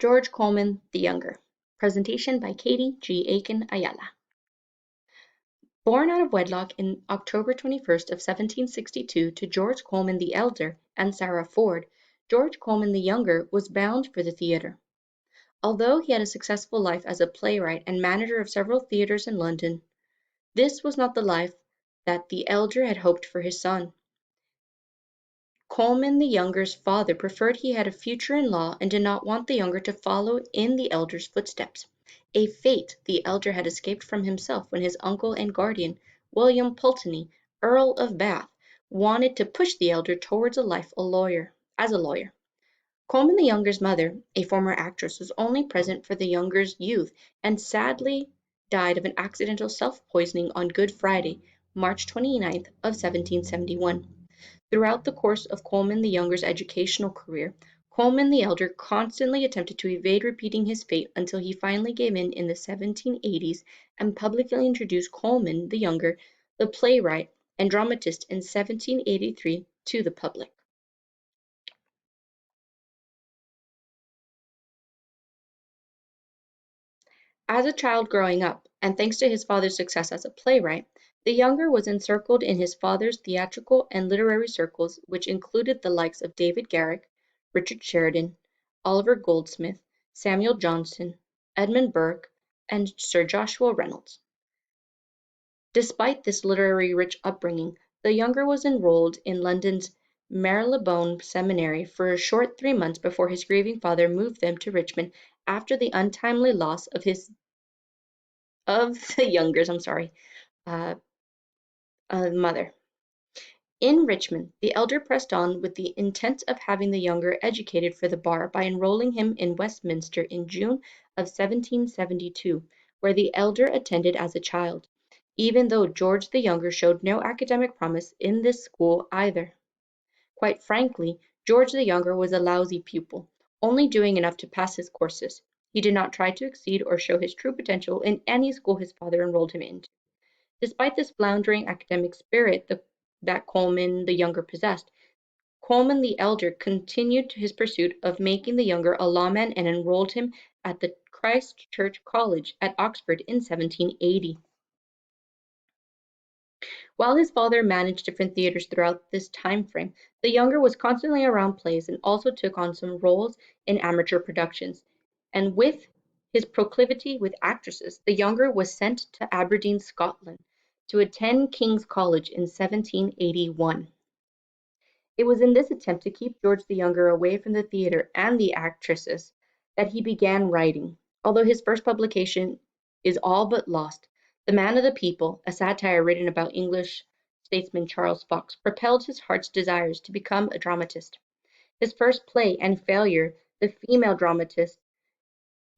George Colman the Younger. Presentation by Katie G. Eakin-Ayala. Born out of wedlock in October 21st of 1762 to George Colman the Elder and Sarah Ford, George Colman the Younger was bound for the theatre. Although he had a successful life as a playwright and manager of several theatres in London, this was not the life that the elder had hoped for his son. Colman the Younger's father preferred he had a future in law and did not want the younger to follow in the elder's footsteps, a fate the elder had escaped from himself when his uncle and guardian, William Pulteney, Earl of Bath, wanted to push the elder towards a life as a lawyer. Colman the Younger's mother, a former actress, was only present for the younger's youth and sadly died of an accidental self-poisoning on Good Friday, March 29th of 1771. Throughout the course of Colman the Younger's educational career, Colman the Elder constantly attempted to evade repeating his fate until he finally gave in the 1780s and publicly introduced Colman the Younger, the playwright and dramatist, in 1783 to the public. As a child growing up, and thanks to his father's success as a playwright, the younger was encircled in his father's theatrical and literary circles, which included the likes of David Garrick, Richard Sheridan, Oliver Goldsmith, Samuel Johnson, Edmund Burke, and Sir Joshua Reynolds. Despite this literary-rich upbringing, the younger was enrolled in London's Marylebone Seminary for a short 3 months before his grieving father moved them to Richmond after the untimely loss of the younger's uh, mother. In Richmond, the elder pressed on with the intent of having the younger educated for the bar by enrolling him in Westminster in June of 1772, where the elder attended as a child, even though George the Younger showed no academic promise in this school either. Quite frankly, George the Younger was a lousy pupil, only doing enough to pass his courses. He did not try to exceed or show his true potential in any school his father enrolled him into. Despite this floundering academic spirit that Colman the Younger possessed, Colman the Elder continued his pursuit of making the younger a lawman and enrolled him at the Christ Church College at Oxford in 1780. While his father managed different theatres throughout this time frame, the younger was constantly around plays and also took on some roles in amateur productions. And with his proclivity with actresses, the younger was sent to Aberdeen, Scotland, to attend King's College in 1781. It was in this attempt to keep George the Younger away from the theatre and the actresses that he began writing, although his first publication is all but lost. The Man of the People, a satire written about English statesman Charles Fox, propelled his heart's desires to become a dramatist. His first play and failure, The Female Dramatist,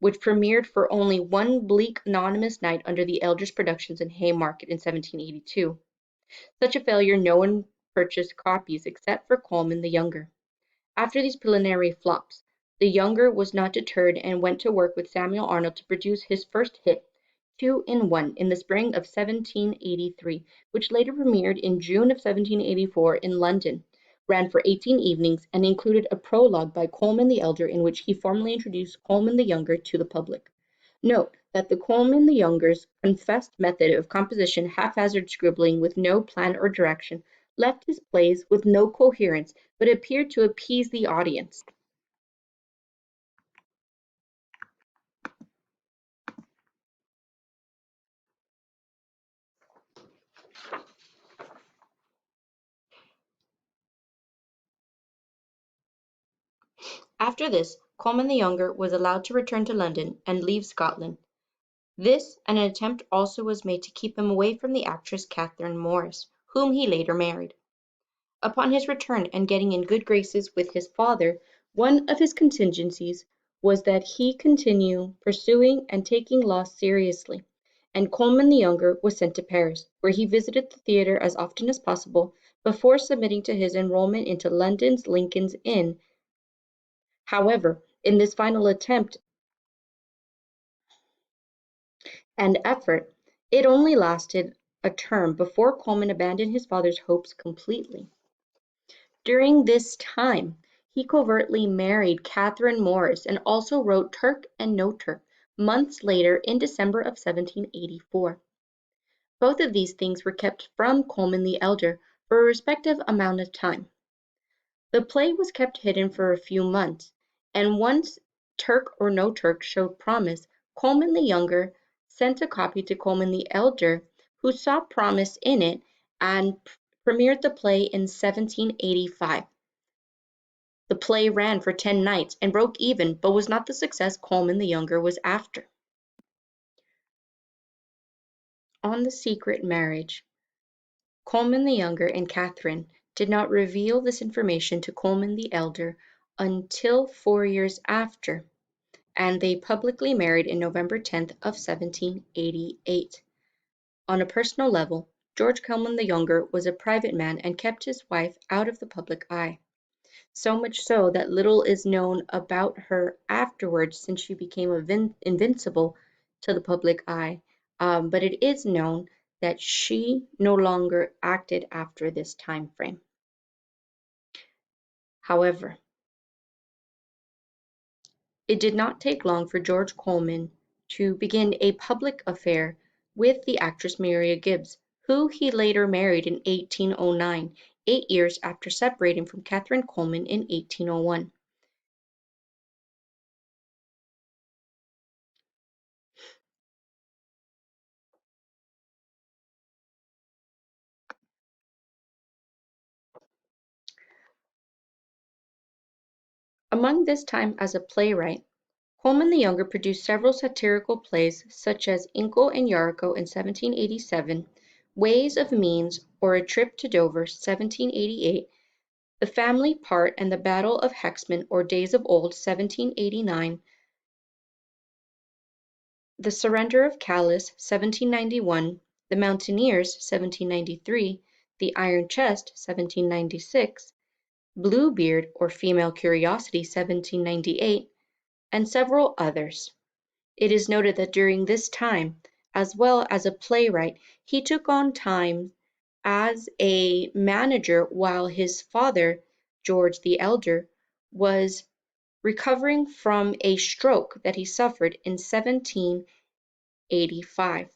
which premiered for only one bleak anonymous night under the Elders Productions in Haymarket in 1782. Such a failure no one purchased copies except for Colman the Younger. After these preliminary flops, the younger was not deterred and went to work with Samuel Arnold to produce his first hit, 2-in-1, in the spring of 1783, which later premiered in June of 1784 in London, ran for 18 evenings, and included a prologue by Colman the Elder in which he formally introduced Colman the Younger to the public. Note that the Colman the Younger's confessed method of composition, haphazard scribbling with no plan or direction, left his plays with no coherence, but appeared to appease the audience. After this, Colman the Younger was allowed to return to London and leave Scotland. This and an attempt also was made to keep him away from the actress Catherine Morris, whom he later married. Upon his return and getting in good graces with his father, one of his contingencies was that he continue pursuing and taking law seriously, and Colman the Younger was sent to Paris, where he visited the theatre as often as possible before submitting to his enrollment into London's Lincoln's Inn. However, in this final attempt and effort, it only lasted a term before Colman abandoned his father's hopes completely. During this time, He covertly married Catherine Morris and also wrote Turk and No Turk months later in December of 1784. Both of these things were kept from Colman the Elder for a respective amount of time. The play was kept hidden for a few months, and once Turk or No Turk showed promise, Colman the Younger sent a copy to Colman the Elder, who saw promise in it and premiered the play in 1785. The play ran for 10 nights and broke even, but was not the success Colman the Younger was after. On the secret marriage, Colman the Younger and Catherine did not reveal this information to Colman the Elder until 4 years after, and they publicly married in November 10th of 1788. On a personal level, George Colman the Younger was a private man and kept his wife out of the public eye. So much so that little is known about her afterwards since she became invincible to the public eye. But it is known that she no longer acted after this time frame. However, it did not take long for George Colman to begin a public affair with the actress Maria Gibbs, who he later married in 1809, 8 years after separating from Catherine Colman in 1801. Among this time as a playwright, Colman the Younger produced several satirical plays such as Inkle and Yarko in 1787, Ways of Means or A Trip to Dover 1788, The Family Part and the Battle of Hexman or Days of Old 1789, The Surrender of Calais 1791, The Mountaineers 1793, The Iron Chest 1796, Bluebeard or Female Curiosity 1798, and several others. It is noted that during this time, as well as a playwright, he took on time as a manager while his father, George the Elder, was recovering from a stroke that he suffered in 1785.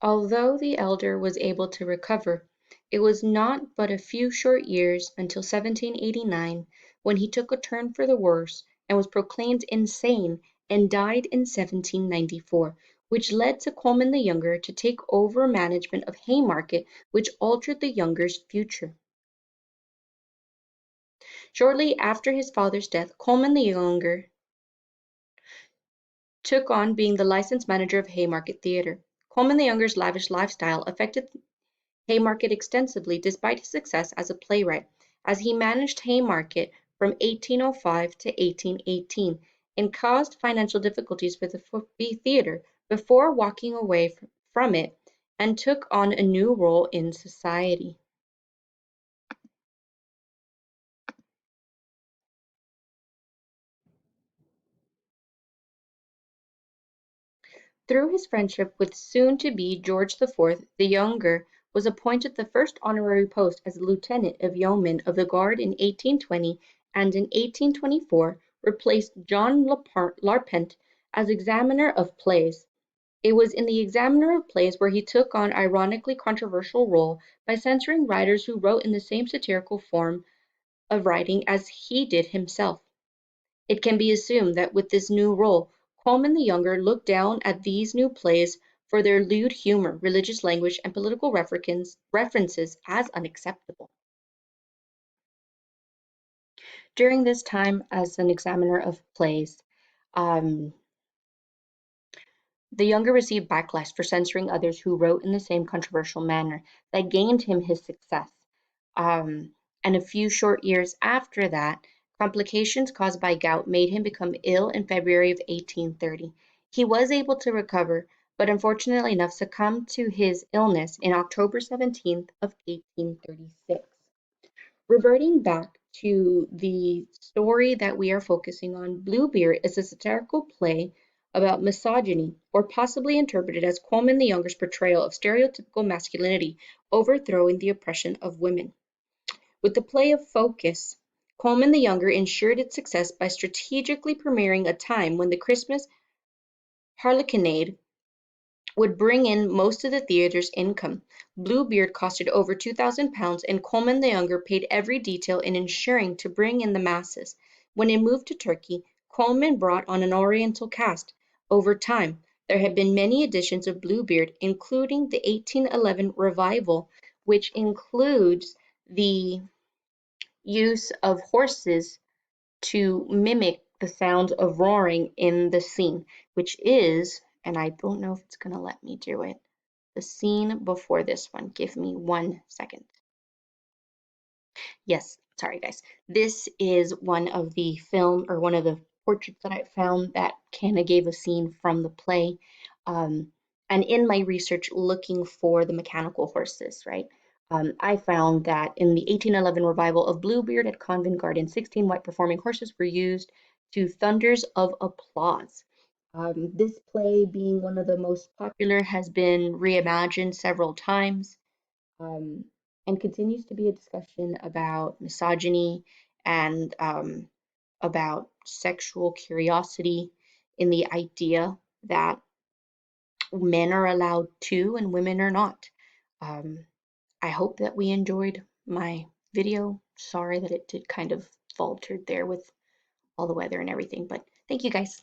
Although the elder was able to recover, it was not but a few short years until 1789 when he took a turn for the worse and was proclaimed insane and died in 1794, which led to Colman the Younger to take over management of Haymarket, which altered the Younger's future. Shortly after his father's death, Colman the Younger took on being the licensed manager of Haymarket Theatre. Colman the Younger's lavish lifestyle affected Haymarket extensively despite his success as a playwright, as he managed Haymarket from 1805 to 1818 and caused financial difficulties for the theatre before walking away from it and took on a new role in society. Through his friendship with soon-to-be George IV, the Younger was appointed the first honorary post as a lieutenant of yeomen of the Guard in 1820 and in 1824 replaced John Larpent as examiner of plays. It was in the examiner of plays where he took on ironically controversial role by censoring writers who wrote in the same satirical form of writing as he did himself. It can be assumed that with this new role, Colman the Younger looked down at these new plays for their lewd humor, religious language, and political references as unacceptable. During this time as an examiner of plays, um, the Younger received backlash for censoring others who wrote in the same controversial manner that gained him his success. Um, and a few short years after that, complications caused by gout made him become ill in February of 1830. He was able to recover, but unfortunately enough succumbed to his illness in October 17th of 1836. Reverting back to the story that we are focusing on, Bluebeard is a satirical play about misogyny, or possibly interpreted as Colman the Younger's portrayal of stereotypical masculinity overthrowing the oppression of women. With the play of Focus, Colman the Younger ensured its success by strategically premiering a time when the Christmas harlequinade would bring in most of the theatre's income. Bluebeard costed over £2,000, and Colman the Younger paid every detail in ensuring to bring in the masses. When it moved to Turkey, Colman brought on an Oriental cast. Over time, there have been many editions of Bluebeard, including the 1811 revival, which includes the use of horses to mimic the sound of roaring in the scene, which is, and I don't know if it's going to let me do it, the scene before this one. Give me 1 second. Yes, sorry guys. This is one of the film or one of the portraits that I found that kind of gave a scene from the play. Um, and in my research looking for the mechanical horses, right? I found that in the 1811 revival of Bluebeard at Covent Garden, 16 white performing horses were used to thunders of applause. This play, being one of the most popular, has been reimagined several times, um, and continues to be a discussion about misogyny and about sexual curiosity in the idea that men are allowed to and women are not. Um, I hope that we enjoyed my video. Sorry that it did kind of faltered there with all the weather and everything, but thank you guys.